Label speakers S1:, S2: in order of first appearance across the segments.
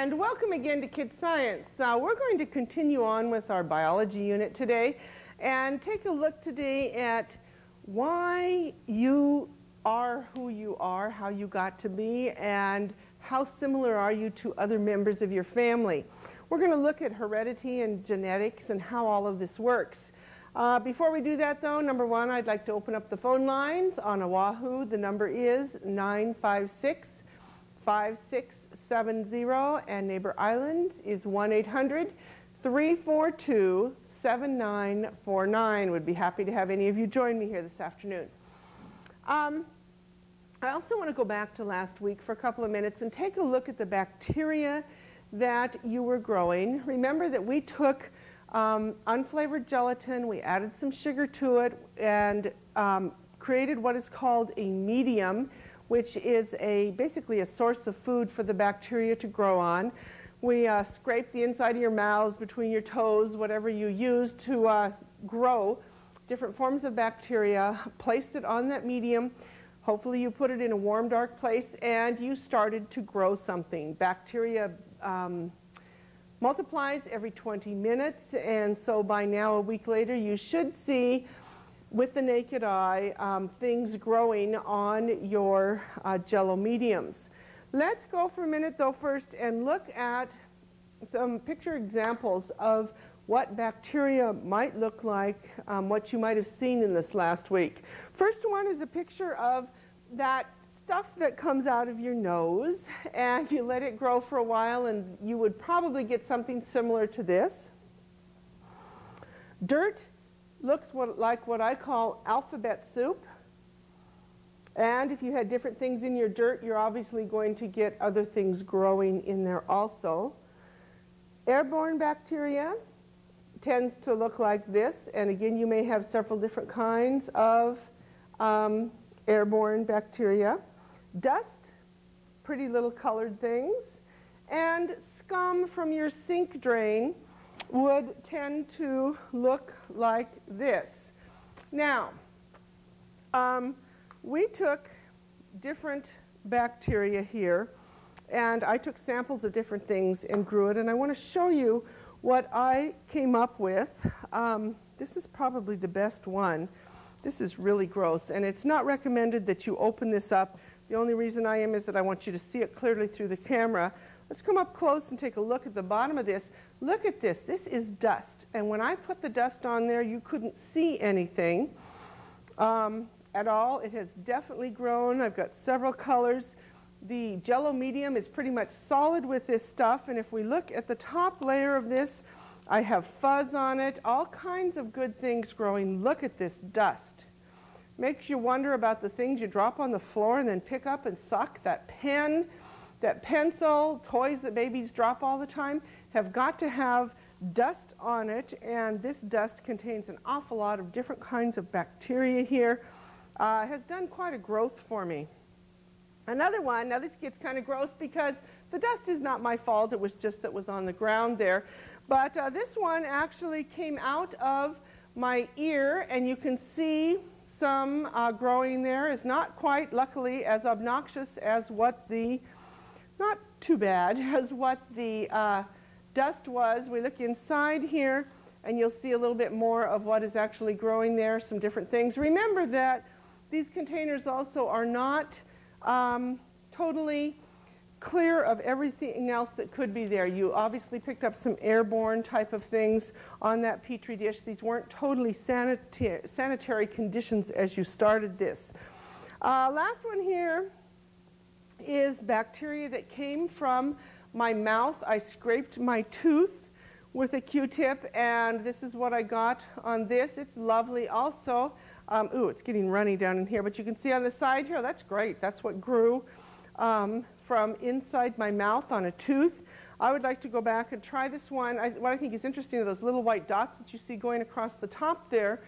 S1: and welcome again to Kids Science. We're going to continue on with our biology unit today and take a look today at why you are who you are, how you got to be, and how similar are you to other members of your family. We're going to look at heredity and genetics and how all of this works. Before we do that though, number one, I'd like to open up the phone lines. On Oahu, the number is 956-5670, and Neighbor Islands is 1-800-342-7949. Would be happy to have any of you join me here this afternoon. I also want to go back to last week for a couple of minutes and take a look at the bacteria that you were growing. Remember that we took unflavored gelatin, we added some sugar to it, and created what is called a medium, which is basically a source of food for the bacteria to grow on. We scraped the inside of your mouths, between your toes, whatever you used to grow different forms of bacteria, placed it on that medium. Hopefully you put it in a warm, dark place, and you started to grow something. Bacteria multiplies every 20 minutes, and so by now, a week later, you should see with the naked eye things growing on your Jello mediums. Let's go for a minute though first and look at some picture examples of what bacteria might look like, what you might have seen in this last week. First one is a picture of that stuff that comes out of your nose, and you let it grow for a while, and you would probably get something similar to this. Dirt looks like what I call alphabet soup. And if you had different things in your dirt, you're obviously going to get other things growing in there also. Airborne bacteria tends to look like this, and again, you may have several different kinds of airborne bacteria. Dust, pretty little colored things, and scum from your sink drain would tend to look like this. Now, we took different bacteria here, and I took samples of different things and grew it, and I want to show you what I came up with. This is probably the best one. This is really gross, and it's not recommended that you open this up. The only reason I am is that I want you to see it clearly through the camera. Let's come up close and take a look at the bottom of this. Look at this. This is dust, and when I put the dust on there, you couldn't see anything at all. It has definitely grown. I've got several colors. The Jello medium is pretty much solid with this stuff, and if we look at the top layer of this, I have fuzz on it, all kinds of good things growing. Look at this dust. Makes you wonder about the things you drop on the floor and then pick up and suck. That pen, that pencil, toys that babies drop all the time have got to have dust on it, and this dust contains an awful lot of different kinds of bacteria here. Has done quite a growth for me. Another one, now this gets kind of gross because the dust is not my fault, it was just that was on the ground there. But this one actually came out of my ear, and you can see some growing there. Is not quite, luckily, as obnoxious as what the, not too bad, as what the dust was. We look inside here, and you'll see a little bit more of what is actually growing there, some different things. Remember that these containers also are not totally clear of everything else that could be there. You obviously picked up some airborne type of things on that Petri dish. These weren't totally sanitary conditions as you started this. Last one here is bacteria that came from my mouth. I scraped my tooth with a Q-tip, and this is what I got on this. It's lovely also. Ooh, it's getting runny down in here, but you can see on the side here, that's great. That's what grew from inside my mouth on a tooth. I would like to go back and try this one. What I think is interesting are those little white dots that you see going across the top there.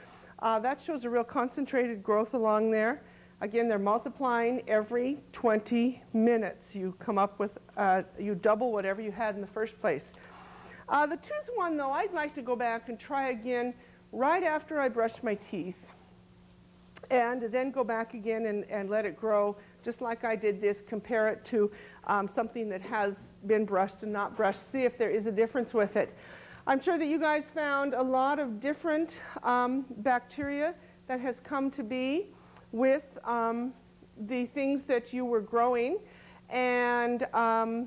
S1: That shows a real concentrated growth along there. Again, they're multiplying every 20 minutes. You come up with, you double whatever you had in the first place. The tooth one, though, I'd like to go back and try again right after I brush my teeth. and then go back again and let it grow, just like I did this. Compare it to something that has been brushed and not brushed. See if there is a difference with it. I'm sure that you guys found a lot of different bacteria that has come to be with the things that you were growing. And I'd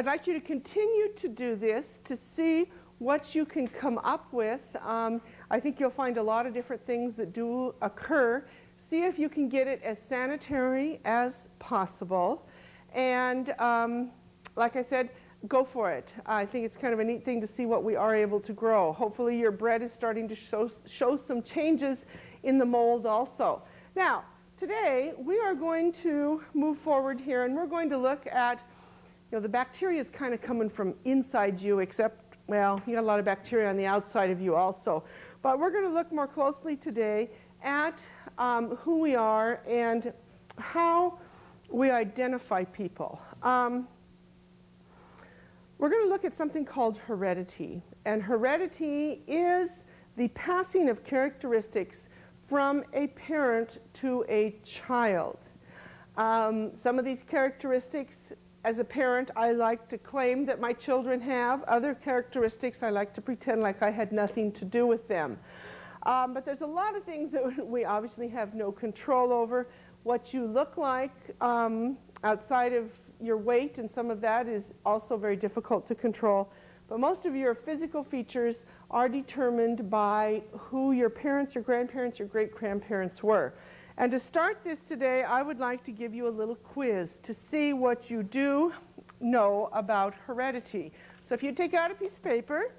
S1: like you to continue to do this to see what you can come up with. I think you'll find a lot of different things that do occur. See if you can get it as sanitary as possible. And like I said, go for it. I think it's kind of a neat thing to see what we are able to grow. Hopefully your bread is starting to show some changes in the mold also. Now, today we are going to move forward here, and we're going to look at, the bacteria is kind of coming from inside you, except, well, you got a lot of bacteria on the outside of you also. But we're going to look more closely today at who we are and how we identify people. We're going to look at something called heredity. And heredity is the passing of characteristics from a parent to a child. Some of these characteristics, as a parent, I like to claim that my children have. Other characteristics, I like to pretend like I had nothing to do with them. But there's a lot of things that we obviously have no control over. What you look like outside of your weight, and some of that is also very difficult to control. But most of your physical features are determined by who your parents, your grandparents, your great-grandparents were. And to start this today, I would like to give you a little quiz to see what you do know about heredity. So if you take out a piece of paper,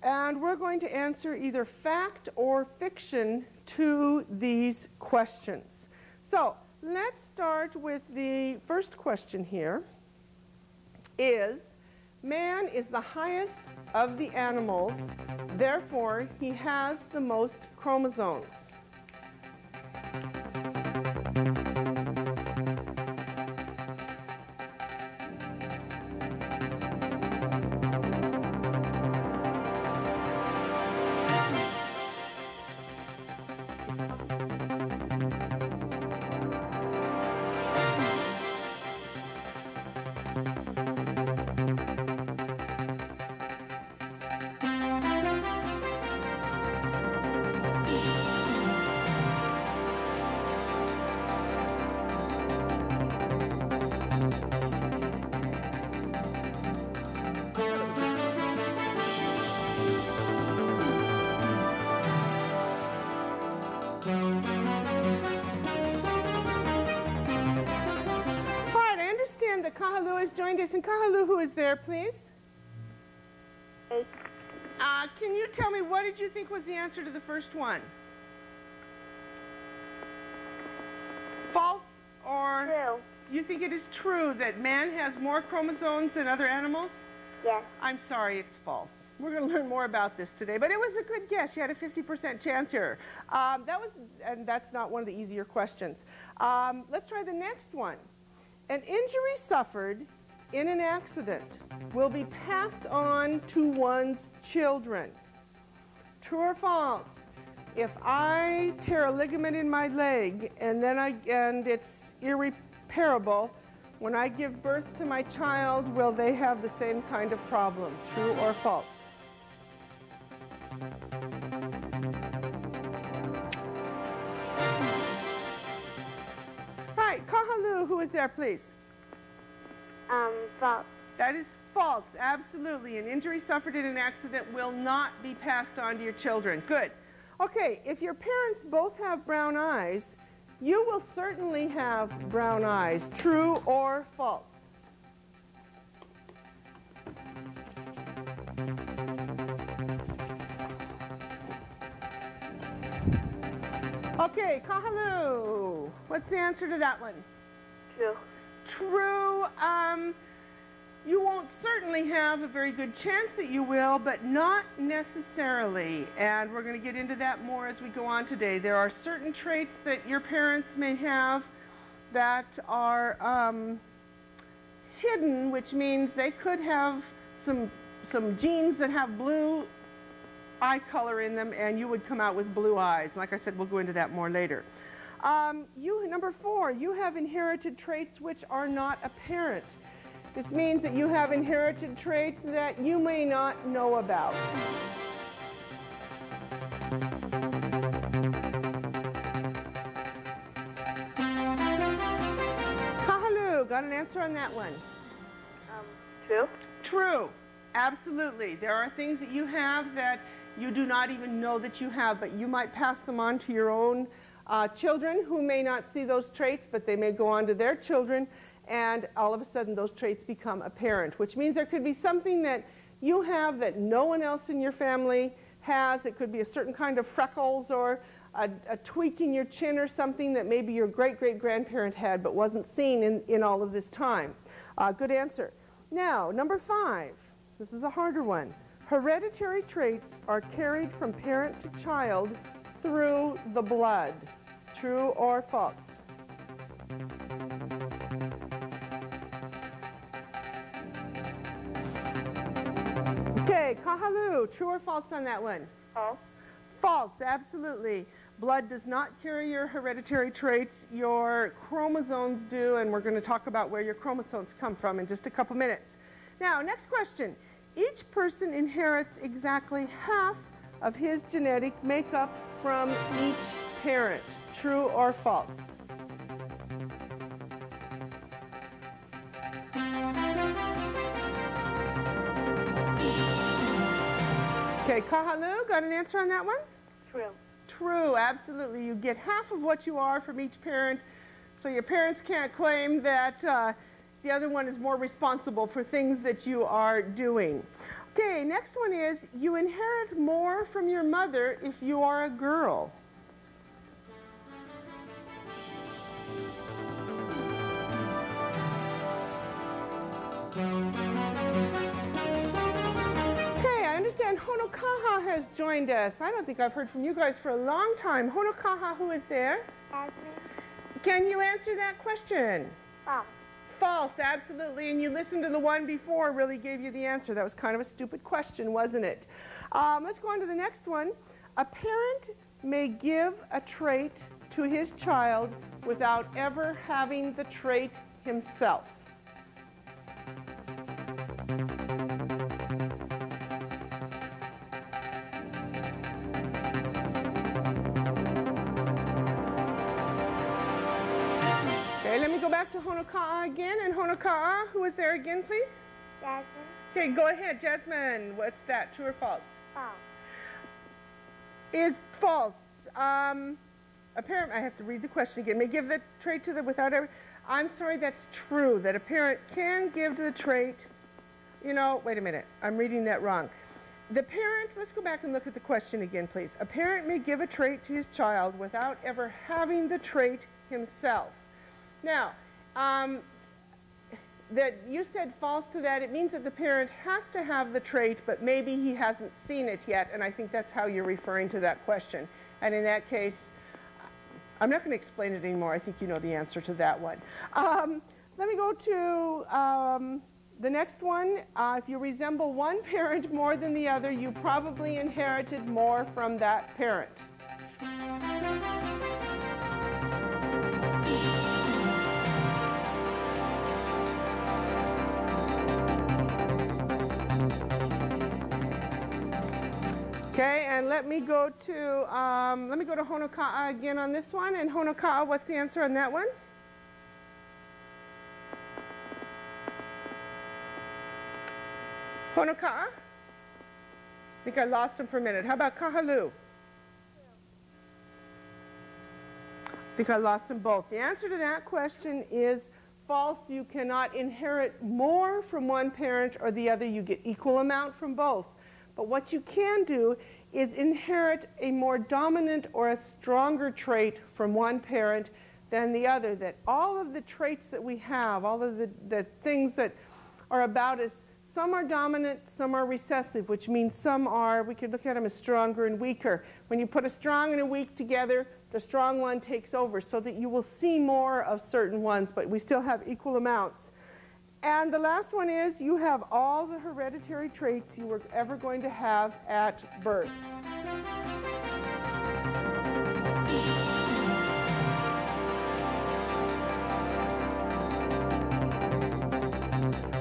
S1: and we're going to answer either fact or fiction to these questions. So let's start with the first question here. Man is the highest of the animals, therefore he has the most chromosomes. Kahalu has joined us. And Kahalu, who is there, please?
S2: Hey.
S1: Can you tell me, what did you think was the answer to the first one? False or?
S2: True.
S1: You think it is true that man has more chromosomes than other animals?
S2: Yes.
S1: I'm sorry, it's false. We're going to learn more about this today, but it was a good guess. You had a 50% chance here. And that's not one of the easier questions. Let's try the next one. An injury suffered in an accident will be passed on to one's children. True or false? If I tear a ligament in my leg and it's irreparable, when I give birth to my child, will they have the same kind of problem? True or false? Right, Kahalu, who is there, please?
S2: False.
S1: That is false, absolutely. An injury suffered in an accident will not be passed on to your children. Good. Okay, if your parents both have brown eyes, you will certainly have brown eyes. True or false? Okay, Kahalu, what's the answer to that one?
S2: True.
S1: True. You won't certainly have a very good chance that you will, but not necessarily. And we're going to get into that more as we go on today. There are certain traits that your parents may have that are hidden, which means they could have some genes that have blue eye color in them, and you would come out with blue eyes. Like I said, we'll go into that more later. Number 4, you have inherited traits which are not apparent. This means that you have inherited traits that you may not know about. Kahalu, got an answer on that one?
S2: True.
S1: True. Absolutely. There are things that you have that you do not even know that you have, but you might pass them on to your own children who may not see those traits, but they may go on to their children, and all of a sudden those traits become apparent, which means there could be something that you have that no one else in your family has. It could be a certain kind of freckles or a tweak in your chin or something that maybe your great-great-grandparent had but wasn't seen in all of this time. Good answer. Now, number 5. This is a harder one. Hereditary traits are carried from parent to child through the blood. True or false? Okay, Kahalu, true or false on that one?
S2: False.
S1: False, absolutely. Blood does not carry your hereditary traits. Your chromosomes do, and we're going to talk about where your chromosomes come from in just a couple minutes. Now, next question. Each person inherits exactly half of his genetic makeup from each parent. True or false? Okay, Kahalu, got an answer on that one?
S2: True.
S1: True, absolutely. You get half of what you are from each parent, so your parents can't claim that the other one is more responsible for things that you are doing. Okay, next one is you inherit more from your mother if you are a girl. Honokaha has joined us. I don't think I've heard from you guys for a long time. Honokaha, who is there?
S2: Jasmine.
S1: Can you answer that question?
S2: False.
S1: False, absolutely. And you listened to the one before, really gave you the answer. That was kind of a stupid question, wasn't it? Let's go on to the next one. A parent may give a trait to his child without ever having the trait himself. Okay, let me go back to Honoka'a again. And Honoka'a, who is there again, please?
S2: Jasmine.
S1: Okay, go ahead, Jasmine. What's that, true or false?
S2: False.
S1: Is false. A parent, I have to read the question again, may give the trait to the without ever. I'm sorry, that's true, that a parent can give the trait. You know, wait a minute, I'm reading that wrong. The parent, let's go back and look at the question again, please. A parent may give a trait to his child without ever having the trait himself. Now, that you said false to that, it means that the parent has to have the trait, but maybe he hasn't seen it yet, and I think that's how you're referring to that question. And in that case, I'm not going to explain it anymore. I think you know the answer to that one. Let me go to the next one. If you resemble one parent more than the other, you probably inherited more from that parent. Okay, and let me go to Honoka'a again on this one. And Honoka'a, what's the answer on that one? Honoka'a? I think I lost him for a minute. How about Kahalu? I think I lost them both. The answer to that question is false. You cannot inherit more from one parent or the other. You get equal amount from both. But what you can do is inherit a more dominant or a stronger trait from one parent than the other. That all of the traits that we have, all of the things that are about us, some are dominant, some are recessive, which means some are, we could look at them as stronger and weaker. When you put a strong and a weak together, the strong one takes over so that you will see more of certain ones, but we still have equal amounts. And the last one is you have all the hereditary traits you were ever going to have at birth.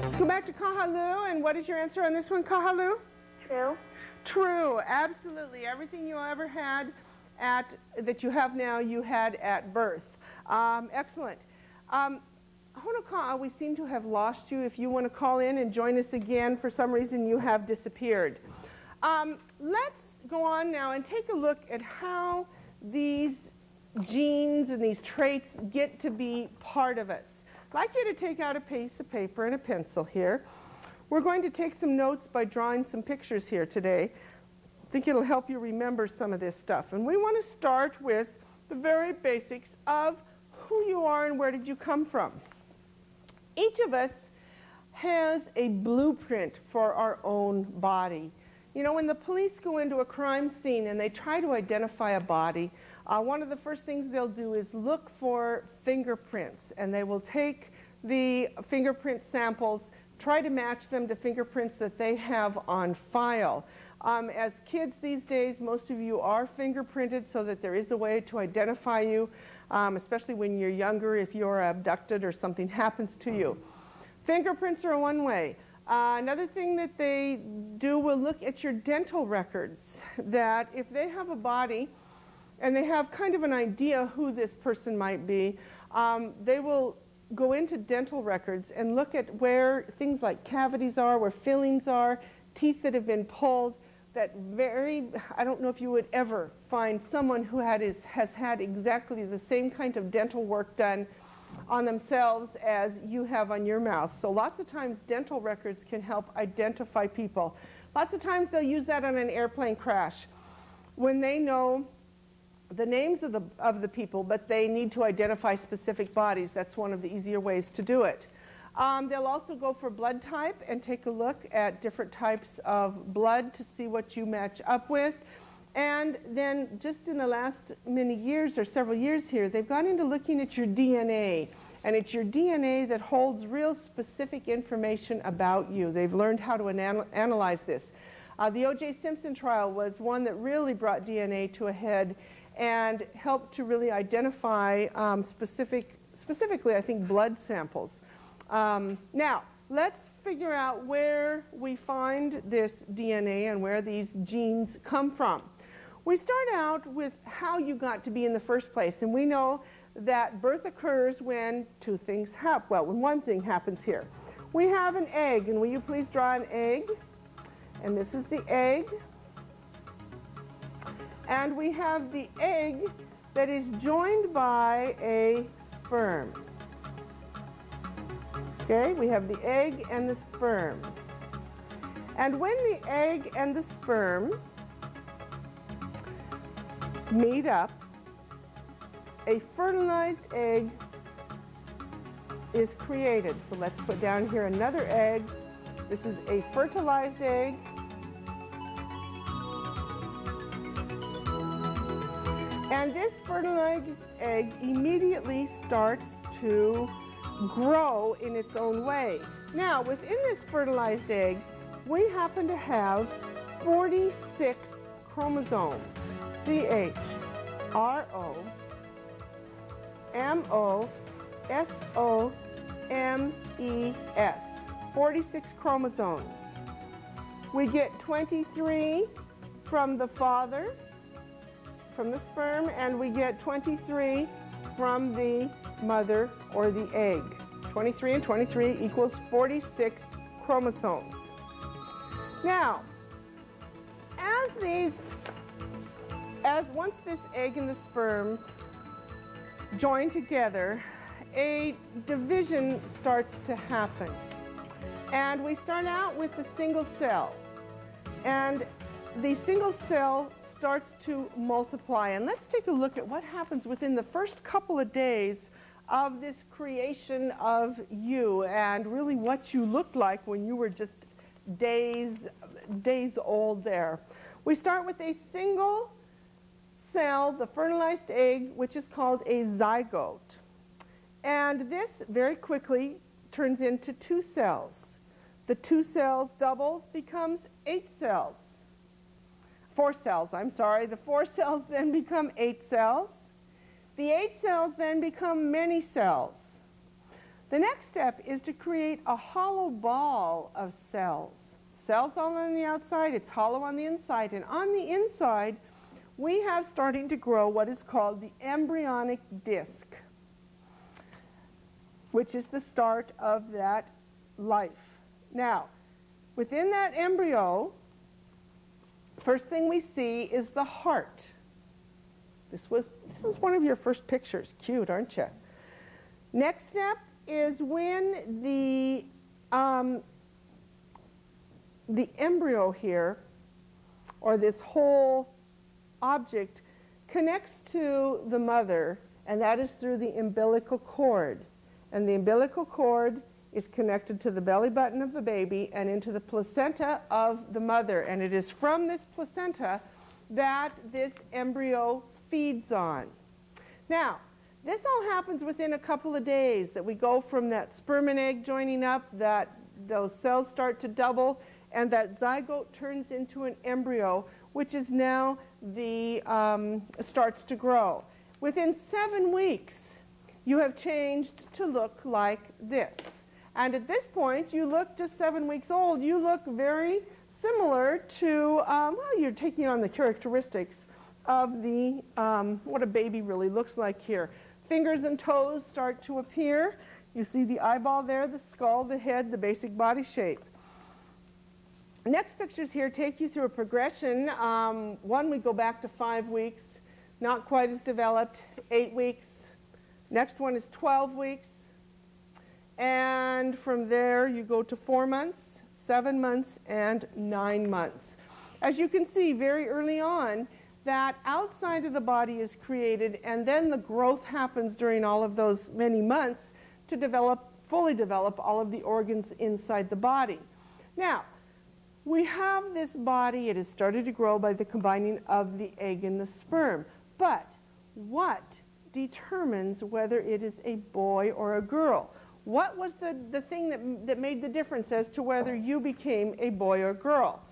S1: Let's go back to Kahalu, and what is your answer on this one, Kahalu?
S2: True.
S1: True, absolutely. Everything you ever had that you have now, you had at birth. Excellent. Honoka'a, we seem to have lost you. If you want to call in and join us again, for some reason you have disappeared. Let's go on now and take a look at how these genes and these traits get to be part of us. I'd like you to take out a piece of paper and a pencil here. We're going to take some notes by drawing some pictures here today. I think it'll help you remember some of this stuff. And we want to start with the very basics of who you are and where did you come from. Each of us has a blueprint for our own body. You know, when the police go into a crime scene and they try to identify a body, one of the first things they'll do is look for fingerprints, and they will take the fingerprint samples, try to match them to fingerprints that they have on file. As kids these days, most of you are fingerprinted so that there is a way to identify you, especially when you're younger, if you're abducted or something happens to you. Fingerprints are one way. Another thing that they do will look at your dental records, that if they have a body and they have kind of an idea who this person might be, they will go into dental records and look at where things like cavities are, where fillings are, teeth that have been pulled, I don't know if you would ever find someone who has had exactly the same kind of dental work done on themselves as you have on your mouth. So lots of times dental records can help identify people. Lots of times they'll use that on an airplane crash when they know the names of the people, but they need to identify specific bodies. That's one of the easier ways to do it. They'll also go for blood type and take a look at different types of blood to see what you match up with. And then just in the last many years or several years here, they've gone into looking at your DNA. And it's your DNA that holds real specific information about you. They've learned how to analyze this. The O.J. Simpson trial was one that really brought DNA to a head and helped to really identify specifically, I think, blood samples. Now, let's figure out where we find this DNA and where these genes come from. We start out with how you got to be in the first place, and we know that birth occurs when two things happen. Well, when one thing happens here. We have an egg, and will you please draw an egg? And this is the egg. And we have the egg that is joined by a sperm. Okay, we have the egg and the sperm. And when the egg and the sperm meet up, a fertilized egg is created. So let's put down here another egg. This is a fertilized egg. And this fertilized egg immediately starts to grow in its own way. Now, within this fertilized egg, we happen to have 46 chromosomes. C-H-R-O-M-O-S-O-M-E-S. 46 chromosomes. We get 23 from the father, from the sperm, and we get 23 from the mother or the egg. 23 and 23 equals 46 chromosomes. Now, once this egg and the sperm join together, a division starts to happen. And we start out with the single cell. And the single cell starts to multiply. And let's take a look at what happens within the first couple of days of this creation of you, and really what you looked like when you were just days old there. We start with a single cell, the fertilized egg, which is called a zygote. And this very quickly turns into 2 cells. The 2 cells doubles, becomes 8 cells. 4 cells, I'm sorry. The 4 cells then become 8 cells. The 8 cells then become many cells. The next step is to create a hollow ball of cells. Cells all on the outside, it's hollow on the inside, and on the inside we have starting to grow what is called the embryonic disc, which is the start of that life. Now, within that embryo, first thing we see is the heart. This is one of your first pictures. Cute, aren't you? Next step is when the embryo here, or this whole object, connects to the mother, and that is through the umbilical cord. And the umbilical cord is connected to the belly button of the baby and into the placenta of the mother. And it is from this placenta that this embryo feeds on. Now, this all happens within a couple of days, that we go from that sperm and egg joining up, that those cells start to double, and that zygote turns into an embryo, which is now starts to grow. Within 7 weeks, you have changed to look like this. And at this point, you look just 7 weeks old. You look very similar to, well, you're taking on the characteristics of the what a baby really looks like here. Fingers and toes start to appear. You see the eyeball there, the skull, the head, the basic body shape. Next pictures here take you through a progression. One, we go back to 5 weeks, not quite as developed, 8 weeks. Next one is 12 weeks. And from there, you go to 4 months, 7 months, and 9 months. As you can see very early on, that outside of the body is created, and then the growth happens during all of those many months to develop, fully develop all of the organs inside the body. Now, we have this body. It has started to grow by the combining of the egg and the sperm. But what determines whether it is a boy or a girl? What was the thing that made the difference as to whether you became a boy or girl?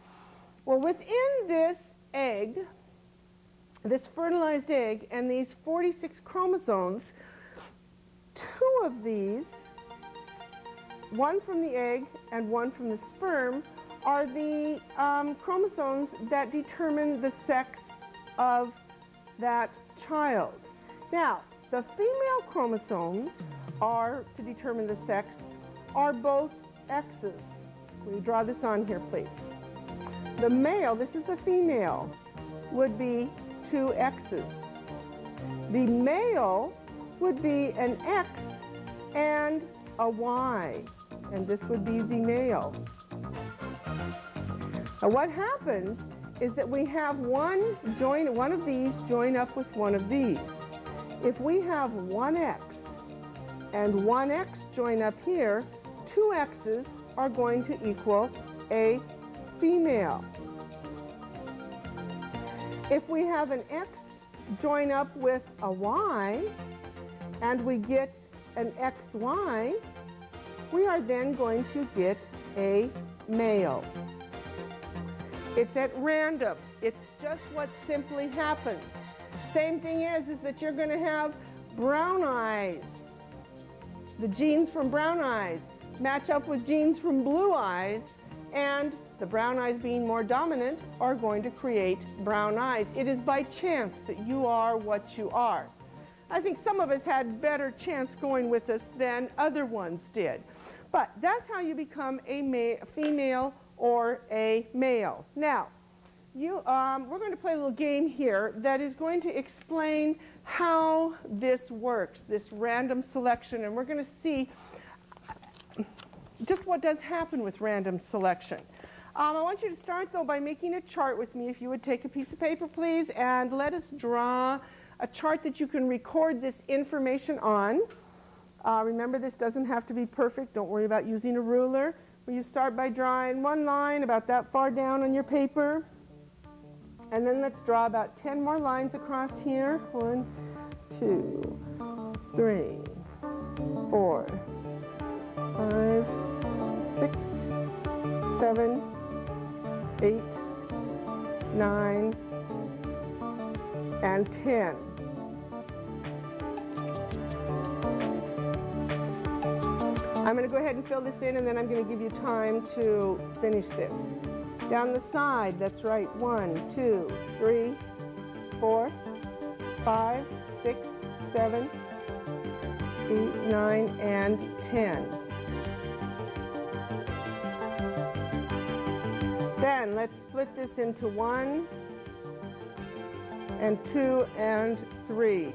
S1: Well, within this egg, this fertilized egg, and these 46 chromosomes, 2 of these, one from the egg and one from the sperm, are the chromosomes that determine the sex of that child. Now, the female chromosomes are, to determine the sex, are both X's. Will you draw this on here, please? The male, this is the female, would be 2 X's. The male would be an X and a Y, and this would be the male. Now what happens is that we have one of these join up with one of these. If we have one X and one X join up here, 2 X's are going to equal a female. If we have an X join up with a Y and we get an XY, we are then going to get a male. It's at random. It's just what simply happens. Same thing is that you're going to have brown eyes. The genes from brown eyes match up with genes from blue eyes, and the brown eyes being more dominant are going to create brown eyes. It is by chance that you are what you are. I think some of us had better chance going with us than other ones did. But that's how you become a female or a male. Now, we're going to play a little game here that is going to explain how this works, this random selection, and we're going to see just what does happen with random selection. I want you to start, though, by making a chart with me. If you would take a piece of paper, please, and let us draw a chart that you can record this information on. Remember, this doesn't have to be perfect. Don't worry about using a ruler. Will you start by drawing one line about that far down on your paper? And then let's draw about 10 more lines across here. 1, 2, 3, 4, 5, 6, 7, 8, 9, and 10. I'm going to go ahead and fill this in, and then I'm going to give you time to finish this. Down the side, that's right, 1, 2, 3, 4, 5, 6, 7, 8, 9, and 10. Then let's split this into 1 and 2 and 3.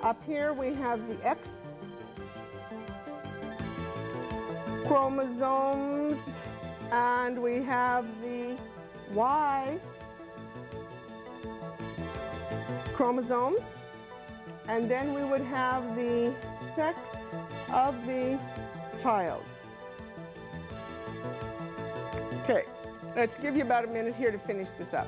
S1: Up here we have the X chromosomes, and we have the Y chromosomes, and then we would have the sex of the child. Okay, let's give you about a minute here to finish this up.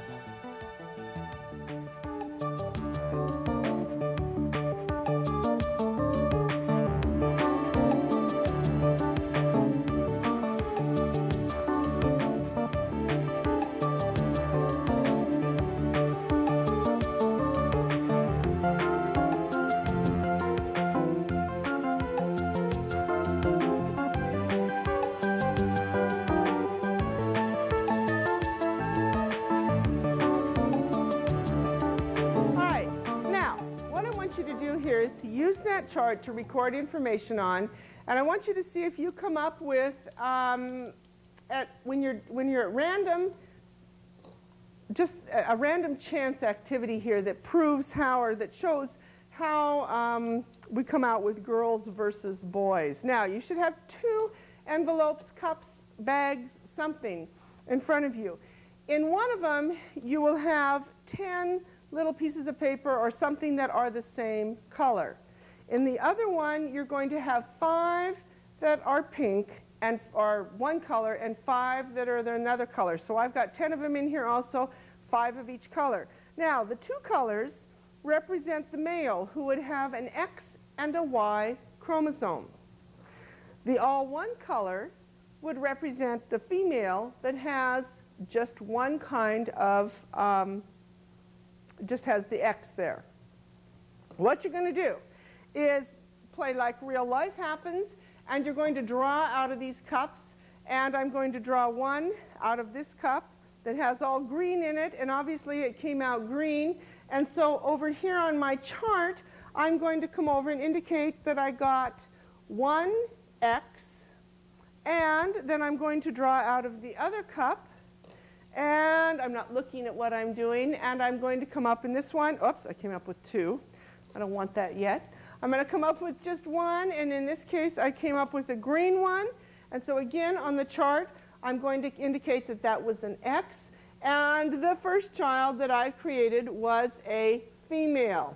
S1: Chart to record information on, and I want you to see if you come up with when you're at random, just a random chance activity here that proves how, or that shows how we come out with girls versus boys. Now you should have 2 envelopes, cups, bags, something in front of you. In one of them you will have 10 little pieces of paper or something that are the same color. In the other one, you're going to have 5 that are pink and are one color, and 5 that are another color. So I've got 10 of them in here also, 5 of each color. Now, the 2 colors represent the male, who would have an X and a Y chromosome. The all one color would represent the female that has just one kind of, just has the X there. What you're going to do is play like real life happens, and you're going to draw out of these cups, and I'm going to draw one out of this cup that has all green in it, and obviously it came out green, and so over here on my chart I'm going to come over and indicate that I got 1 X, and then I'm going to draw out of the other cup, and I'm not looking at what I'm doing, and I'm going to come up in this one. Oops, I came up with 2. I don't want that yet. I'm going to come up with just 1, and in this case I came up with a green one. And so again on the chart I'm going to indicate that that was an X, and the first child that I created was a female.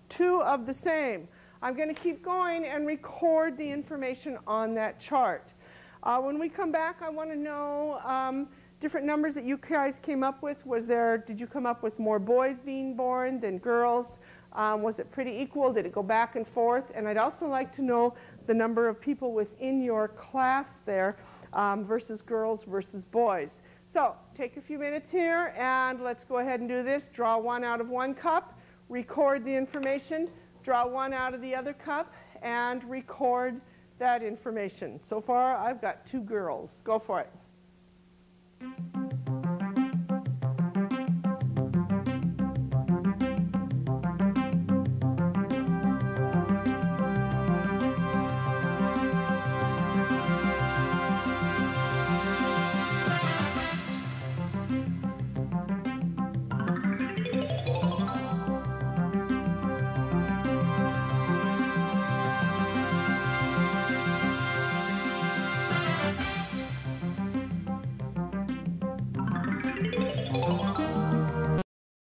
S1: 2 of the same. I'm going to keep going and record the information on that chart. When we come back, I want to know different numbers that you guys came up with. Did you come up with more boys being born than girls? Was it pretty equal? Did it go back and forth? And I'd also like to know the number of people within your class there versus girls versus boys. So take a few minutes here and let's go ahead and do this. Draw 1 out of 1 cup, record the information, draw 1 out of the other cup, and record that information. So far I've got 2 girls. Go for it.